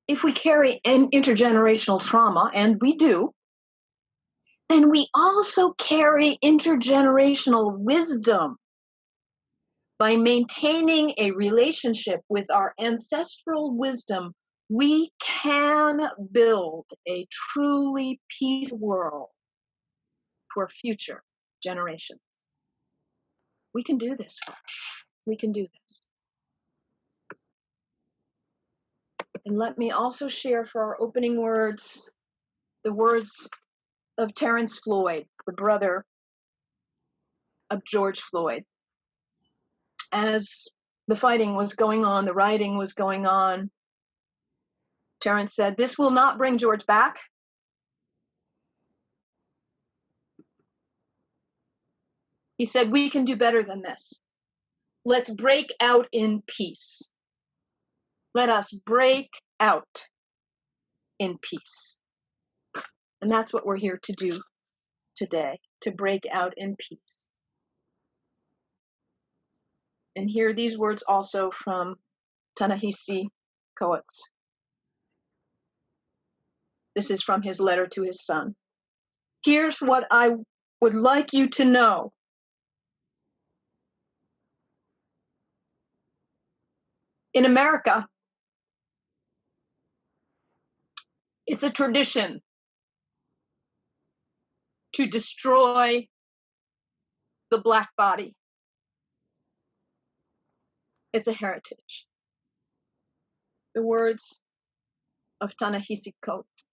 if we carry an intergenerational trauma, and we do, then we also carry intergenerational wisdom. By maintaining a relationship with our ancestral wisdom, we can build a truly peaceful world for future generations. We can do this, folks. We can do this. And let me also share for our opening words, the words of Terrence Floyd, the brother of George Floyd. As the fighting was going on, the rioting was going on, Terrence said, "This will not bring George back. He said, we can do better than this. Let's break out in peace. Let us break out in peace." And that's what we're here to do today, to break out in peace. And hear these words also from Ta-Nehisi Coates. This is from his letter to his son. "Here's what I would like you to know. In America, it's a tradition to destroy the Black body. It's a heritage." The words of Ta-Nehisi Coates.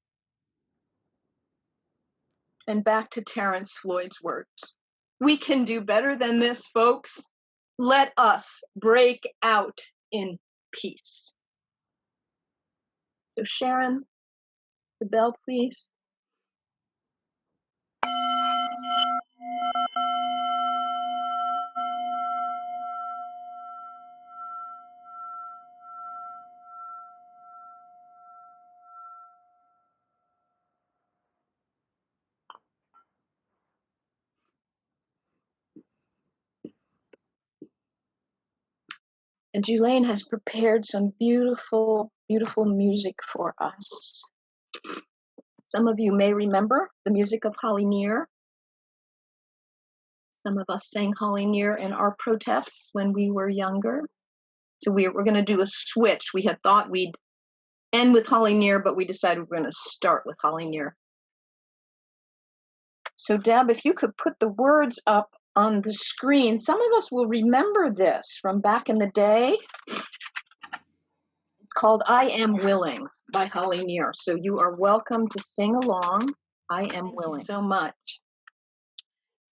And back to Terrence Floyd's words. We can do better than this, folks. Let us break out in peace. So Sharon, the bell, please. And Julaine has prepared some beautiful, beautiful music for us. Some of you may remember the music of Holly Near. Some of us sang Holly Near in our protests when we were younger. So we're going to do a switch. We had thought we'd end with Holly Near, but we decided we're going to start with Holly Near. So Deb, if you could put the words up on the screen. Some of us will remember this from back in the day. It's called I Am Willing by Holly Near. So you are welcome to sing along. I Am Willing. Thank you so much.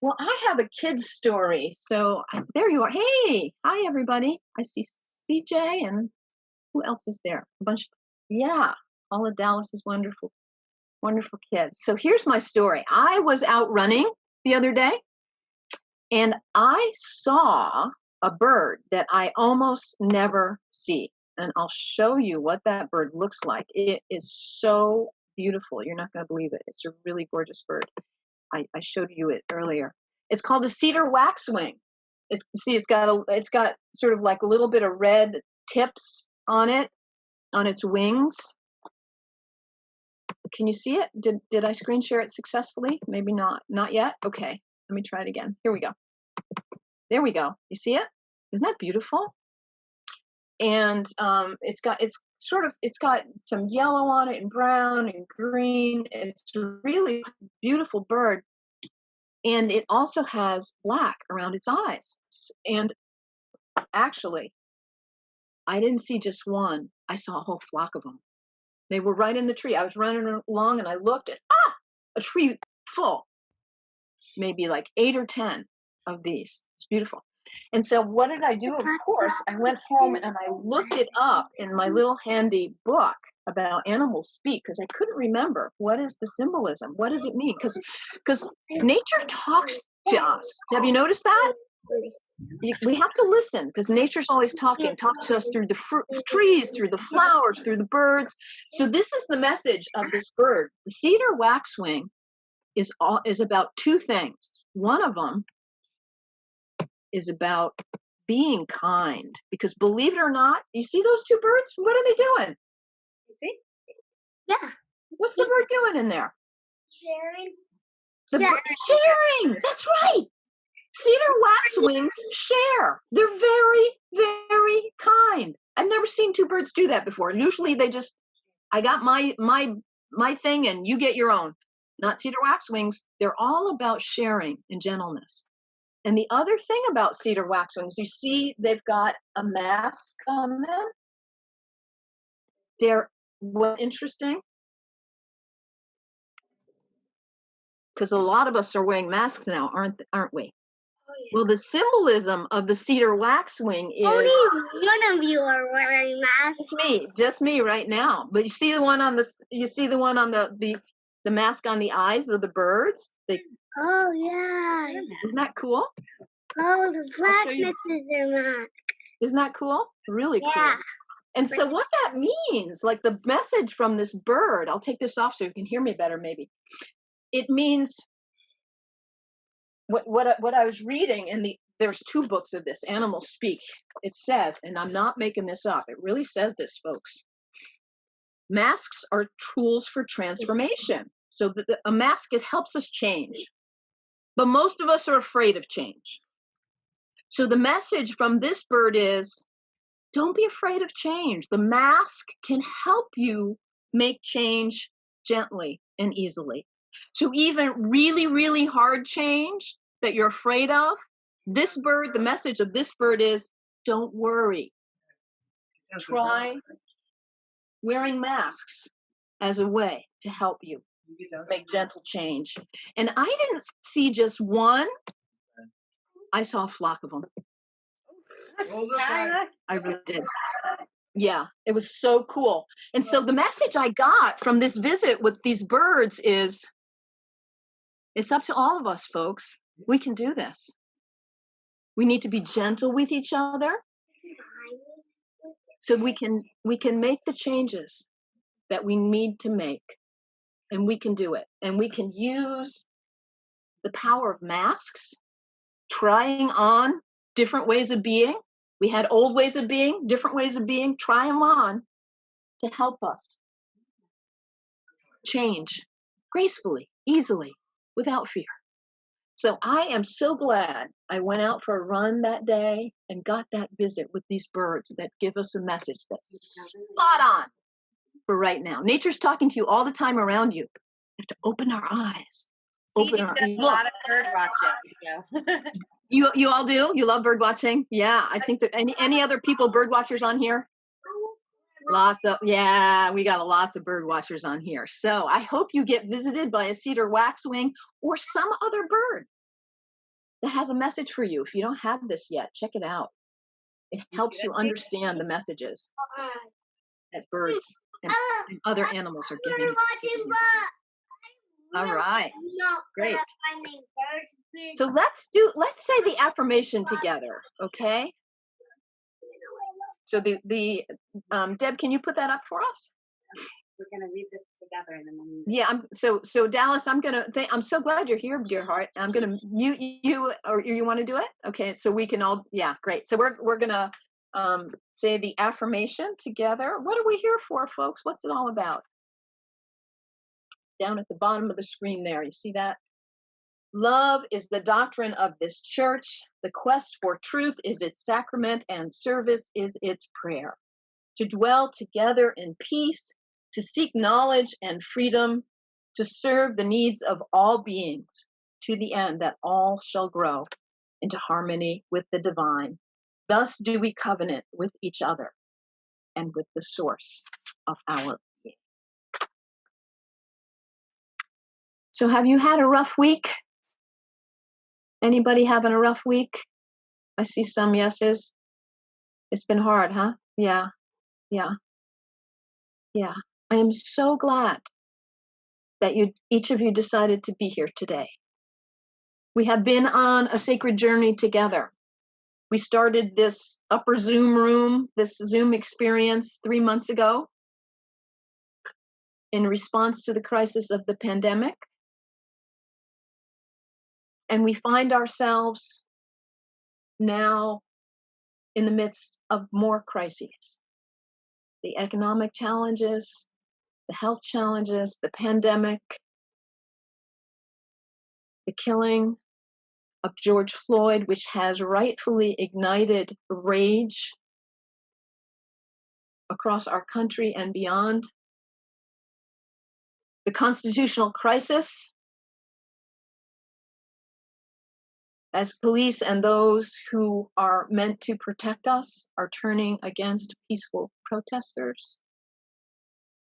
Well, I have a kid's story. So there you are. Hey, hi everybody. I see CJ and who else is there? A bunch of, yeah, all of Dallas is wonderful, wonderful kids. So here's my story. I was out running the other day and I saw a bird that I almost never see. And I'll show you what that bird looks like. It is so beautiful. You're not going to believe it. It's a really gorgeous bird. I showed you it earlier. It's called a cedar waxwing. It's got sort of like a little bit of red tips on it, on its wings. Can you see it? Did I screen share it successfully? Maybe not. Not yet? Okay. Let me try it again. Here we go. There we go. You see it? Isn't that beautiful? And it's got some yellow on it and brown and green. It's a really beautiful bird. And it also has black around its eyes. And actually, I didn't see just one. I saw a whole flock of them. They were right in the tree. I was running along and I looked at, a tree full, maybe like 8 or 10 of these. It's beautiful. And so what did I do? Of course, I went home and I looked it up in my little handy book about animal speak because I couldn't remember what is the symbolism. What does it mean? Because nature talks to us. Have you noticed that? We have to listen because nature's always talking. Talks to us through the trees, through the flowers, through the birds. So this is the message of this bird. The cedar waxwing is about 2 things. One of them is about being kind, because believe it or not, you see those 2 birds? What are they doing? You see? Yeah. What's the bird doing in there? Sharing. Sharing. That's right. Cedar waxwings share. They're very, very kind. I've never seen two birds do that before. Usually they just, I got my thing and you get your own. Not cedar waxwings. They're all about sharing and gentleness. And the other thing about cedar waxwings, you see they've got a mask on them. They're what interesting, because a lot of us are wearing masks now, aren't we? Oh, yeah. Well, the symbolism of the cedar waxwing is only one of you are wearing masks. just me right now. But you see the one on the mask on the eyes of the birds? Oh yeah. Isn't that cool? Oh, the blackness you. is their mask. Isn't that cool? Really cool. Yeah. And so what that means, like the message from this bird, I'll take this off so you can hear me better maybe. It means what I was reading there's two books of this, Animals Speak. It says, and I'm not making this up, it really says this, folks. Masks are tools for transformation. So a mask, it helps us change. But most of us are afraid of change. So the message from this bird is, don't be afraid of change. The mask can help you make change gently and easily. So even really, really hard change that you're afraid of, the message of this bird is, don't worry. Try wearing masks as a way to help you make gentle change. And I didn't see just one, I saw a flock of them. I really did. Yeah, it was so cool. And so the message I got from this visit with these birds is, it's up to all of us, folks. We can do this. We need to be gentle with each other so we can make the changes that we need to make. And we can do it. And we can use the power of masks, trying on different ways of being. We had old ways of being, different ways of being, try them on to help us change gracefully, easily, without fear. So I am so glad I went out for a run that day and got that visit with these birds that give us a message that's spot on for right now. Nature's talking to you all the time around you. You have to open our eyes. Open our eyes. A lot of bird watching. You all do? You love bird watching? Yeah, I think that any other people bird watchers on here? We got lots of bird watchers on here. So I hope you get visited by a cedar waxwing or some other bird that has a message for you. If you don't have this yet, check it out. It helps you understand the messages that birds and other animals are giving you. All right, great. So let's say the affirmation together, okay? So Deb, can you put that up for us? We're gonna read this together and then yeah. So Dallas, I'm so glad you're here, dear heart. I'm gonna mute you, or you want to do it? Okay, so we can all, yeah, great. So we're gonna say the affirmation together. What are we here for, folks? What's it all about? Down at the bottom of the screen there, you see that? Love is the doctrine of this church. The quest for truth is its sacrament, and service is its prayer. To dwell together in peace, to seek knowledge and freedom, to serve the needs of all beings, to the end that all shall grow into harmony with the divine. Thus do we covenant with each other and with the source of our being. So have you had a rough week? Anybody having a rough week? I see some yeses. It's been hard, huh? Yeah. I am so glad that each of you decided to be here today. We have been on a sacred journey together. We started this upper Zoom room, this Zoom experience 3 months ago in response to the crisis of the pandemic. And we find ourselves now in the midst of more crises. The economic challenges, the health challenges, the pandemic, the killing of George Floyd, which has rightfully ignited rage across our country and beyond, the constitutional crisis, as police and those who are meant to protect us are turning against peaceful protesters.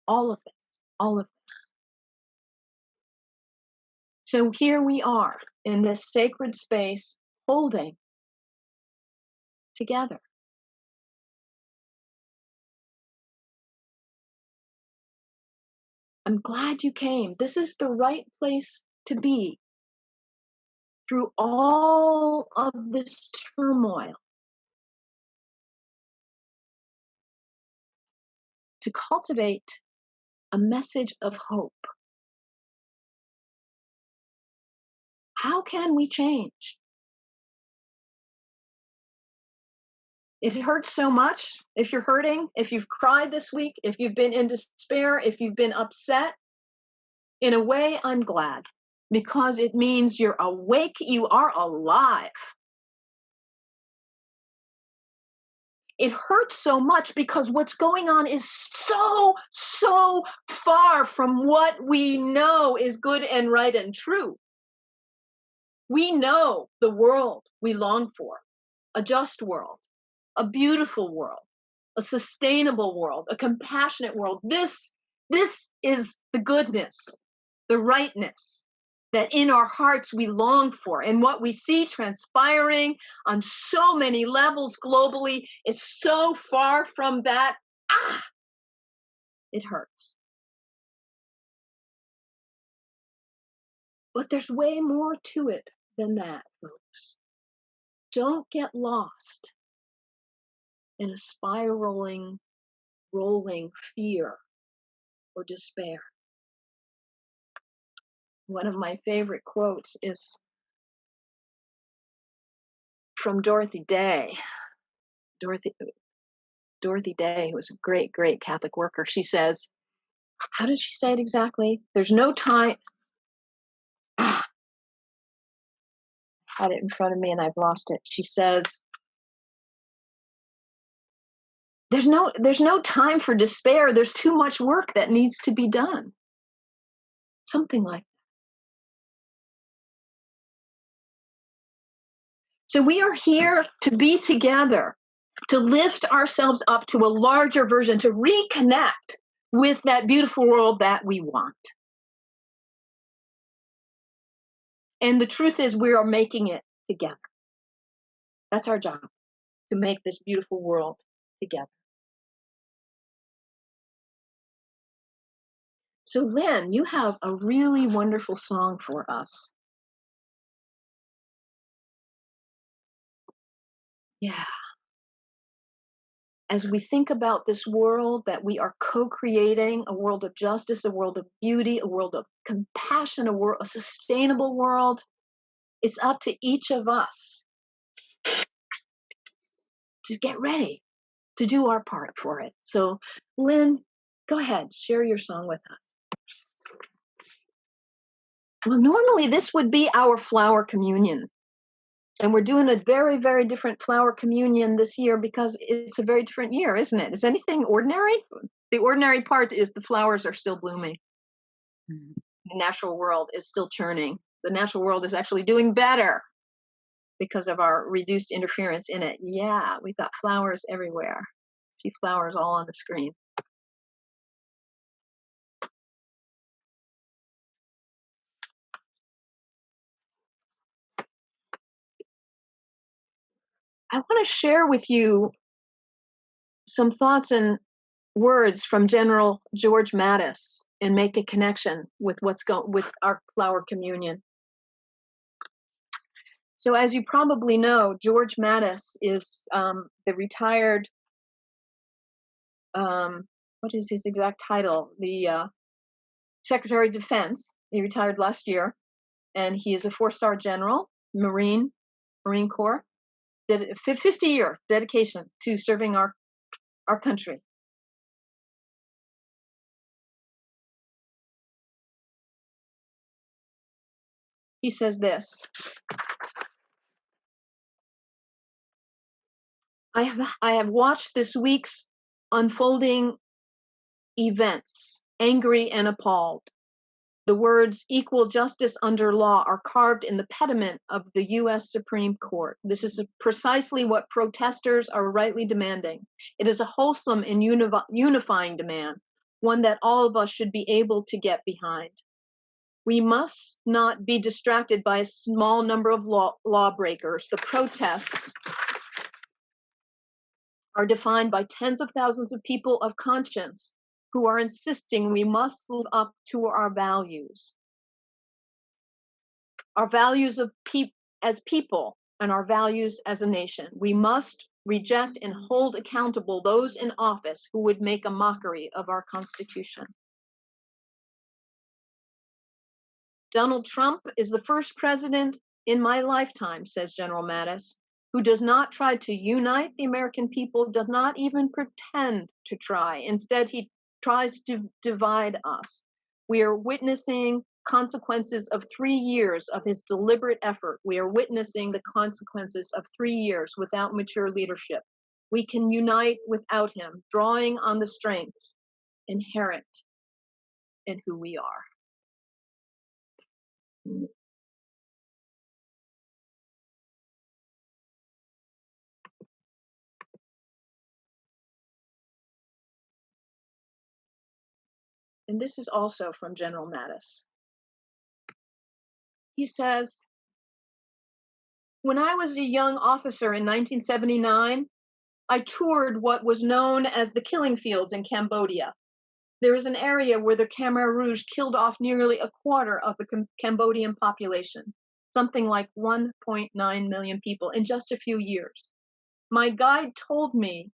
All of this, all of this. So here we are in this sacred space, holding together. I'm glad you came. This is the right place to be through all of this turmoil, to cultivate a message of hope. How can we change? It hurts so much. If you're hurting, if you've cried this week, if you've been in despair, if you've been upset, in a way, I'm glad, because it means you're awake, you are alive. It hurts so much because what's going on is so far from what we know is good and right and true. We know the world we long for, a just world, a beautiful world, a sustainable world, a compassionate world. This is the goodness, the rightness that in our hearts we long for. And what we see transpiring on so many levels globally is so far from that. It hurts. But there's way more to it than that, folks. Don't get lost in a spiraling, rolling fear or despair. One of my favorite quotes is from Dorothy Day. Dorothy Day, who was a great, great Catholic worker. She says, how did she say it exactly? There's no time. I had it in front of me and I've lost it. She says, there's no time for despair. There's too much work that needs to be done. Something like that. So we are here to be together, to lift ourselves up to a larger version, to reconnect with that beautiful world that we want. And the truth is, we are making it together. That's our job, to make this beautiful world together. So Lynn, you have a really wonderful song for us. Yeah. As we think about this world that we are co-creating, a world of justice, a world of beauty, a world of compassion, a sustainable world, it's up to each of us to get ready to do our part for it. So Lynn, go ahead, share your song with us. Well, normally this would be our flower communion. And we're doing a very, very different flower communion this year because it's a very different year, isn't it? Is anything ordinary? The ordinary part is the flowers are still blooming. Mm-hmm. The natural world is still churning. The natural world is actually doing better because of our reduced interference in it. Yeah, we've got flowers everywhere. See flowers all on the screen. I want to share with you some thoughts and words from General George Mattis and make a connection with what's going with our flower communion. So as you probably know, George Mattis is the retired, what is his exact title? The Secretary of Defense. He retired last year, and he is a 4-star general, Marine Corps. Did a 50-year dedication to serving our country. He says this: I have watched this week's unfolding events, angry and appalled. The words equal justice under law are carved in the pediment of the U.S. Supreme Court. This is precisely what protesters are rightly demanding. It is a wholesome and unifying demand, one that all of us should be able to get behind. We must not be distracted by a small number of lawbreakers. The protests are defined by tens of thousands of people of conscience who are insisting we must live up to our values of as people, and our values as a nation. We must reject and hold accountable those in office who would make a mockery of our Constitution. Donald Trump is the first president in my lifetime, says General Mattis, who does not try to unite the American people, does not even pretend to try. Instead, he tries to divide us. We are witnessing consequences of 3 years of his deliberate effort. We are witnessing the consequences of 3 years without mature leadership. We can unite without him, drawing on the strengths inherent in who we are. And this is also from General Mattis. He says, when I was a young officer in 1979, I toured what was known as the killing fields in Cambodia. There is an area where the Khmer Rouge killed off nearly a quarter of the Cambodian population, something like 1.9 million people in just a few years. My guide told me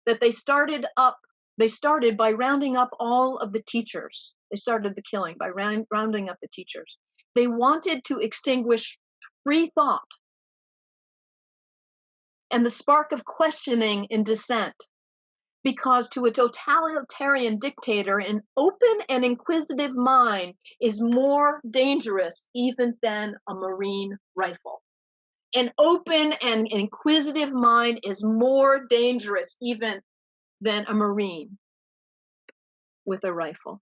that they started by rounding up all of the teachers. They started the killing by rounding up the teachers. They wanted to extinguish free thought and the spark of questioning and dissent, because to a totalitarian dictator, an open and inquisitive mind is more dangerous even than a Marine rifle. An open and inquisitive mind is more dangerous even than a Marine with a rifle.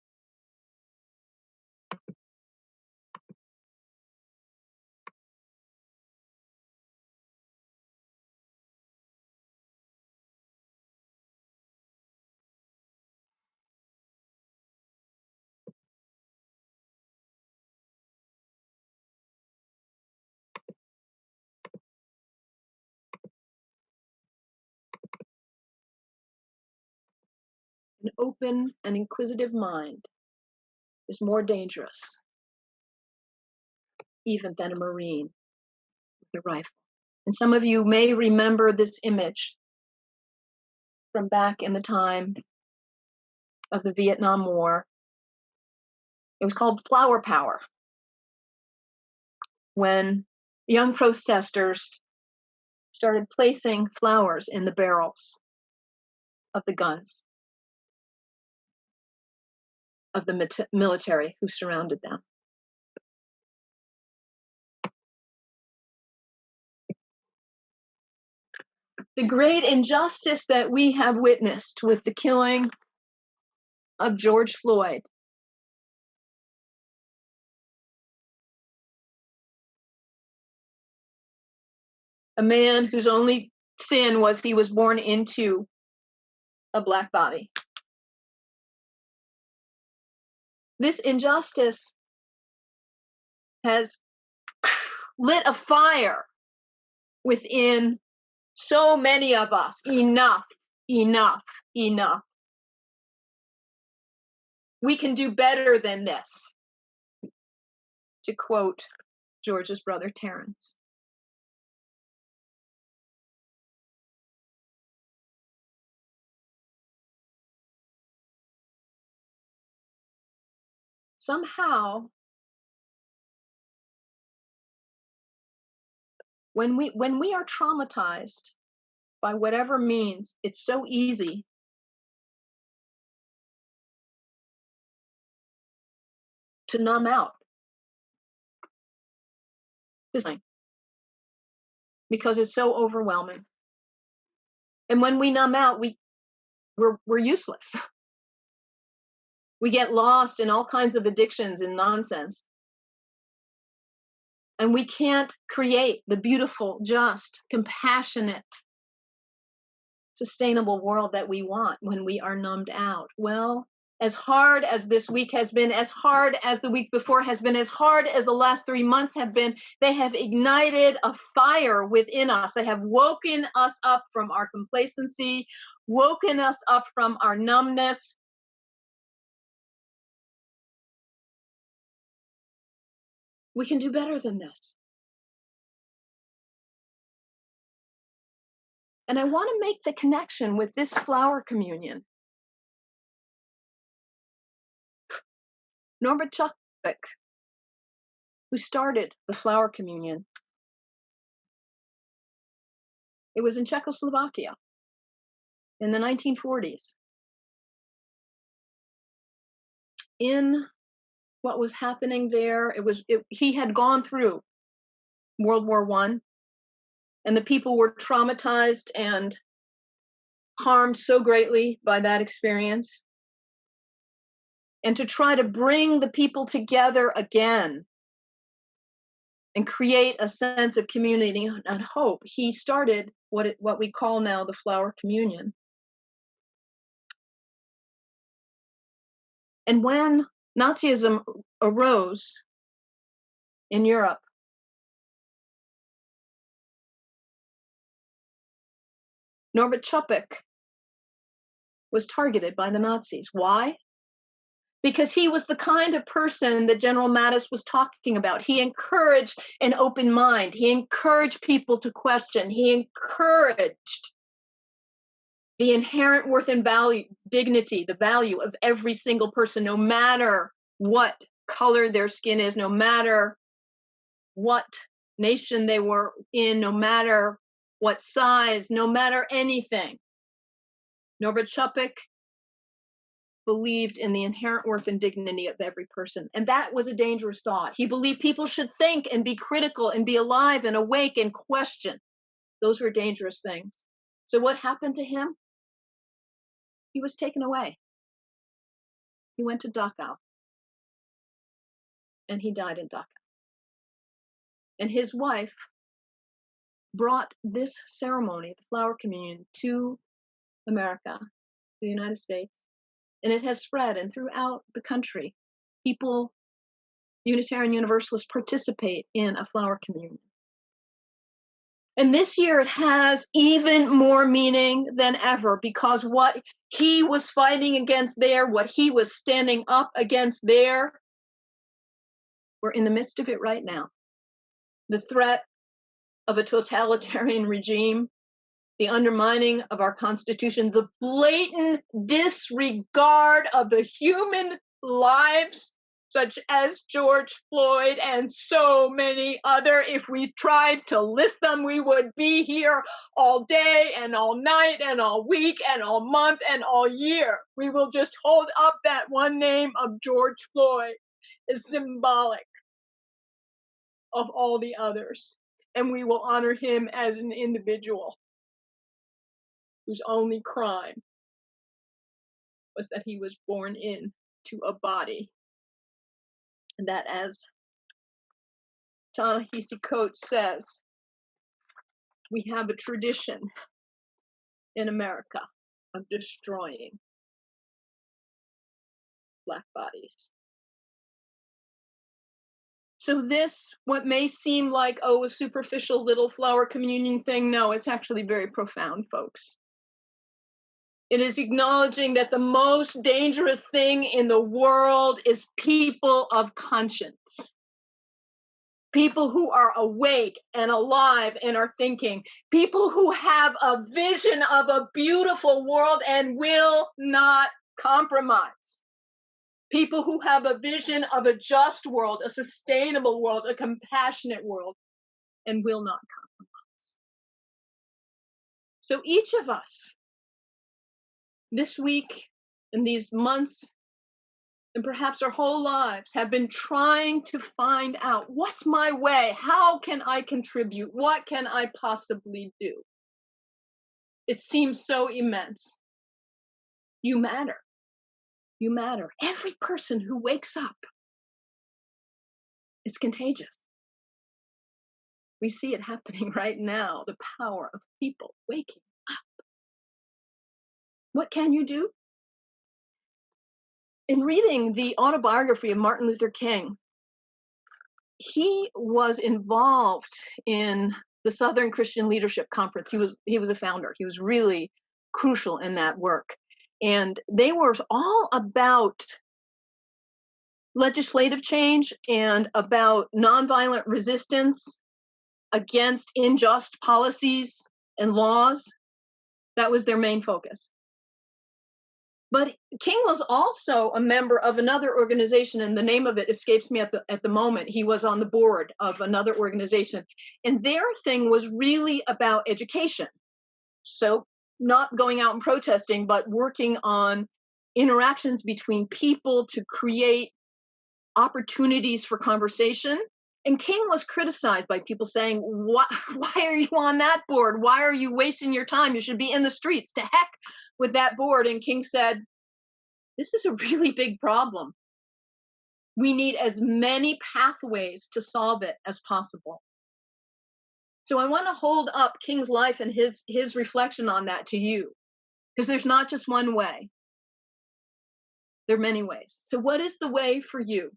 An open and inquisitive mind is more dangerous even than a Marine with a rifle. And some of you may remember this image from back in the time of the Vietnam War. It was called Flower Power, when young protesters started placing flowers in the barrels of the guns of the military who surrounded them. The great injustice that we have witnessed with the killing of George Floyd a man whose only sin was he was born into a black body. This injustice has lit a fire within so many of us. Enough, enough, enough. We can do better than this, to quote George's brother Terrence. Somehow, when we are traumatized by whatever means, it's so easy to numb out. this thing, because it's so overwhelming. And when we numb out, we're useless. We get lost in all kinds of addictions and nonsense. And we can't create the beautiful, just, compassionate, sustainable world that we want when we are numbed out. Well, as hard as this week has been, as hard as the week before has been, as hard as the last 3 months have been, they have ignited a fire within us. They have woken us up from our complacency, woken us up from our numbness. We can do better than this. And I want to make the connection with this flower communion. Norbert Chupik, who started the flower communion, it was in Czechoslovakia in the 1940s. In what was happening there, he had gone through World War I, and the people were traumatized and harmed so greatly by that experience. And to try to bring the people together again and create a sense of community and hope, he started what we call now the flower communion. And when Nazism arose in Europe, Norbert Chupik was targeted by the Nazis. Why? Because he was the kind of person that General Mattis was talking about. He encouraged an open mind. He encouraged people to question. He encouraged the inherent worth and value, dignity, the value of every single person, no matter what color their skin is, no matter what nation they were in, no matter what size, no matter anything. Norbert Chupik believed in the inherent worth and dignity of every person. And that was a dangerous thought. He believed people should think and be critical and be alive and awake and question. Those were dangerous things. So what happened to him? He was taken away. He went to Dachau. And he died in Dachau. And his wife brought this ceremony, the flower communion, to America, the United States. And it has spread, and throughout the country, people, Unitarian Universalists, participate in a flower communion. And this year it has even more meaning than ever, because what he was fighting against there, what he was standing up against there, we're in the midst of it right now. The threat of a totalitarian regime, the undermining of our Constitution, the blatant disregard of the human lives, such as George Floyd and so many other. If we tried to list them, we would be here all day and all night and all week and all month and all year. We will just hold up that one name of George Floyd as symbolic of all the others. And we will honor him as an individual whose only crime was that he was born into a body. And that, as Ta-Nehisi Coates says, we have a tradition in America of destroying Black bodies. So this, what may seem like, oh, a superficial little flower communion thing, no, it's actually very profound, folks. It is acknowledging that the most dangerous thing in the world is people of conscience. People who are awake and alive and are thinking. People who have a vision of a beautiful world and will not compromise. People who have a vision of a just world, a sustainable world, a compassionate world, and will not compromise. So each of us, this week, in these months, and perhaps our whole lives have been trying to find out, what's my way? How can I contribute? What can I possibly do? It seems so immense. You matter. You matter. Every person who wakes up is contagious. We see it happening right now, the power of people waking up. What can you do? In reading the autobiography of Martin Luther King, he was involved in the Southern Christian Leadership Conference. He was a founder. He was really crucial in that work. And they were all about legislative change and about nonviolent resistance against unjust policies and laws. That was their main focus. But King was also a member of another organization, and the name of it escapes me at the moment. He was on the board of another organization, and their thing was really about education. So not going out and protesting, but working on interactions between people to create opportunities for conversation. And King was criticized by people saying, why are you on that board? Why are you wasting your time? You should be in the streets. To heck with that board. And King said, this is a really big problem. We need as many pathways to solve it as possible. So I want to hold up King's life and his reflection on that to you, because there's not just one way. There are many ways. So what is the way for you?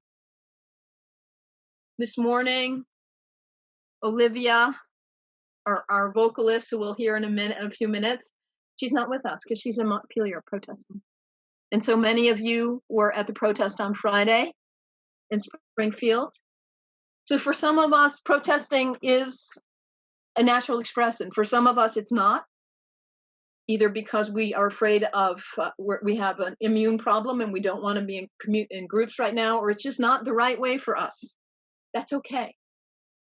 This morning, Olivia, our vocalist, who we'll hear in a few minutes, she's not with us because she's in Montpelier protesting. And so many of you were at the protest on Friday in Springfield. So for some of us, protesting is a natural expression. For some of us, it's not, either because we are afraid of, we have an immune problem and we don't want to be in groups right now, or it's just not the right way for us. That's okay.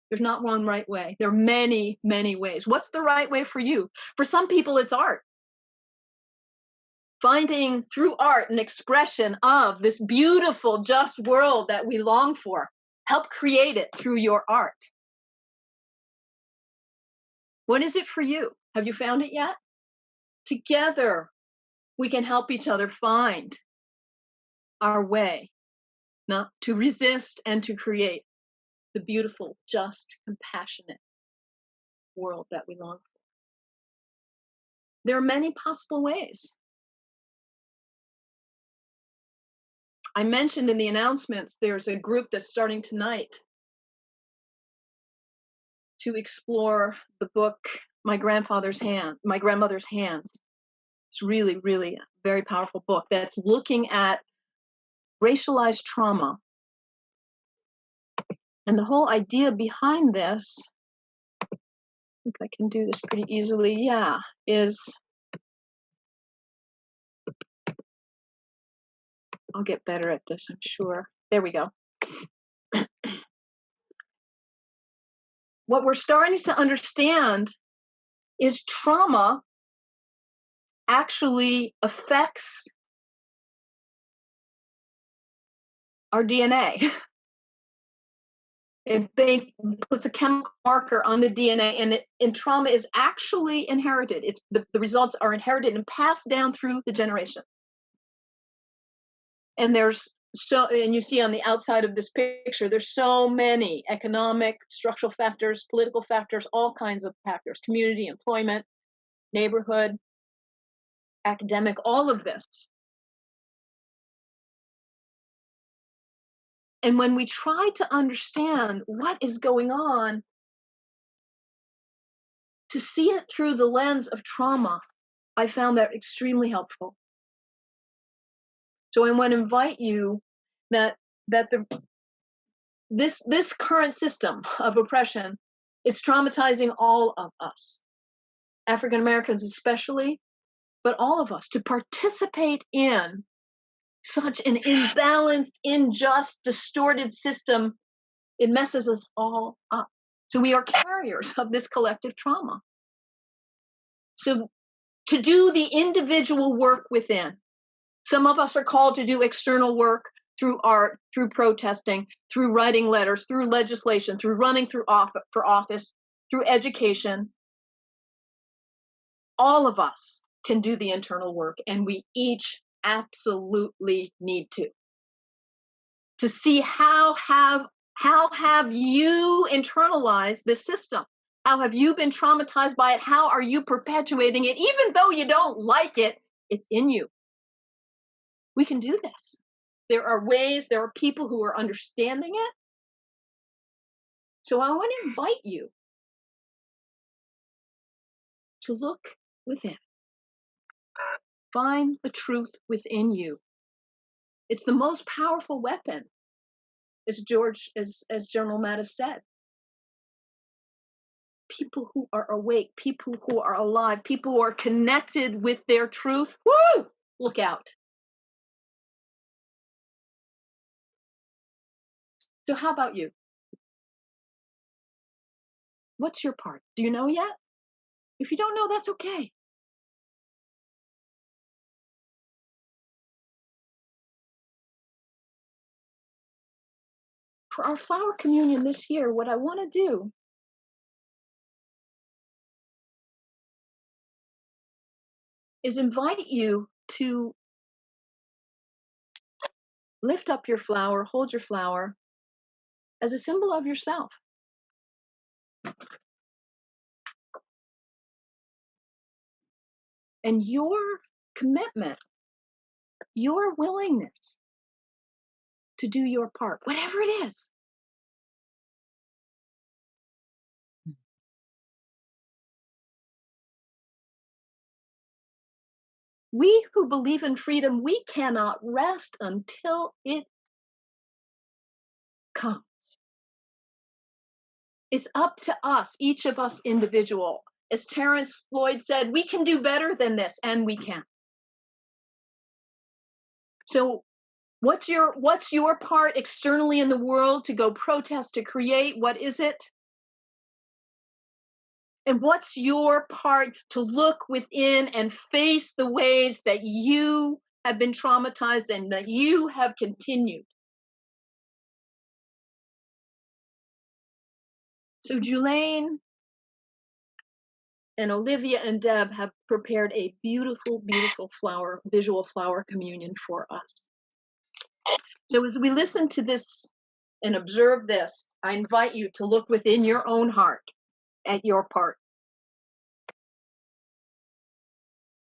There's not one right way. There are many, many ways. What's the right way for you? For some people, it's art. Finding through art an expression of this beautiful, just world that we long for. Help create it through your art. What is it for you? Have you found it yet? Together, we can help each other find our way, not to resist and to create the beautiful, just, compassionate world that we long for. There are many possible ways. I mentioned in the announcements, there's a group that's starting tonight to explore the book, My Grandmother's Hands. It's really, really a very powerful book that's looking at racialized trauma. And the whole idea behind this, I think I can do this pretty easily, is, I'll get better at this, I'm sure. There we go. What we're starting to understand is trauma actually affects our DNA. It puts a chemical marker on the DNA, and trauma is actually inherited. It's the results are inherited and passed down through the generation. And and you see on the outside of this picture, there's so many economic, structural factors, political factors, all kinds of factors, community, employment, neighborhood, academic, all of this. And when we try to understand what is going on, to see it through the lens of trauma, I found that extremely helpful. So I want to invite you that this current system of oppression is traumatizing all of us, African Americans especially, but all of us, to participate in such an imbalanced, unjust, distorted system. It messes us all up. So we are carriers of this collective trauma. So to do the individual work within, some of us are called to do external work through art, through protesting, through writing letters, through legislation, through running for office, through education. All of us can do the internal work, and we each absolutely need to see how have you internalized this system? How have you been traumatized by it? How are you perpetuating it? Even though you don't like it, it's in you. We can do this. There are ways, there are people who are understanding it. So I want to invite you to look within. Find the truth within you. It's the most powerful weapon, as General Mattis said. People who are awake, people who are alive, people who are connected with their truth. Woo! Look out. So how about you? What's your part? Do you know yet? If you don't know, that's okay. For our flower communion this year, what I want to do is invite you to lift up your flower, hold your flower as a symbol of yourself. And your commitment, your willingness to do your part, whatever it is. We who believe in freedom, we cannot rest until it comes. It's up to us, each of us individual. As Terrence Floyd said, we can do better than this, and we can. So what's your part externally in the world to go protest, to create? What is it? And what's your part to look within and face the ways that you have been traumatized and that you have continued? So Julaine and Olivia and Deb have prepared a beautiful, beautiful visual flower communion for us. So as we listen to this and observe this, I invite you to look within your own heart at your part.